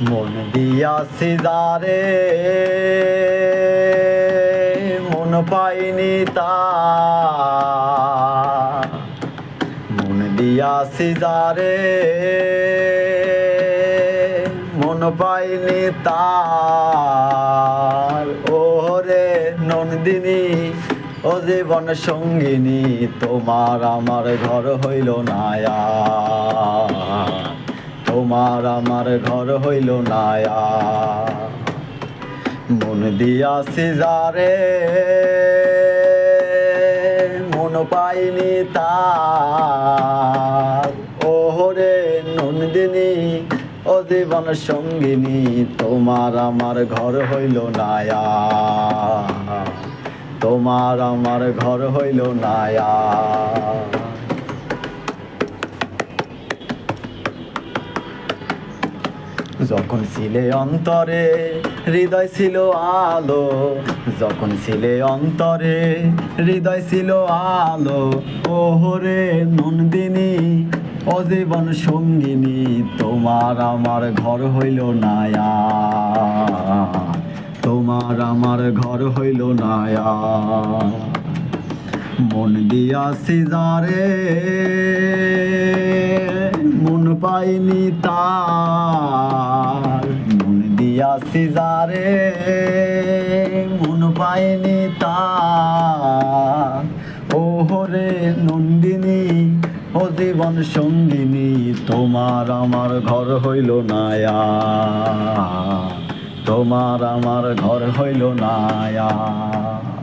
মন দিয়াছি যারে মন পাইনি তার, মন দিয়াছি যারে মন পাইনি তার। ওরে নন্দিনী ও জীবন সঙ্গিনী, তোমার আমার ঘর হইল না আর, তোমার আমার ঘর হইল না আর। মন দিয়াছি যারে মন পাইনি তার। ওরে নন্দিনী ও জীবন সঙ্গিনী, তোমার আমার ঘর হইল না আর, তোমার আমার ঘর হইল না আর। যখন ছিলে অন্তরে হৃদয় ছিল আলো, যখন ছিলে অন্তরে হৃদয় ছিল আলো। ওহরে নন্দিনী ও জীবন সঙ্গিনী, তোমার আমার ঘর হইল না আর, তোমার আমার ঘর হইল না আর। মন দিয়াছি যারে মন পাইনি তার, মন দিয়াছি যারে মন পাইনি তার। ওহরে নন্দিনী ও জীবন সঙ্গিনী, তোমার আমার ঘর হইল না আর, তোমার আমার ঘর হইল না আর।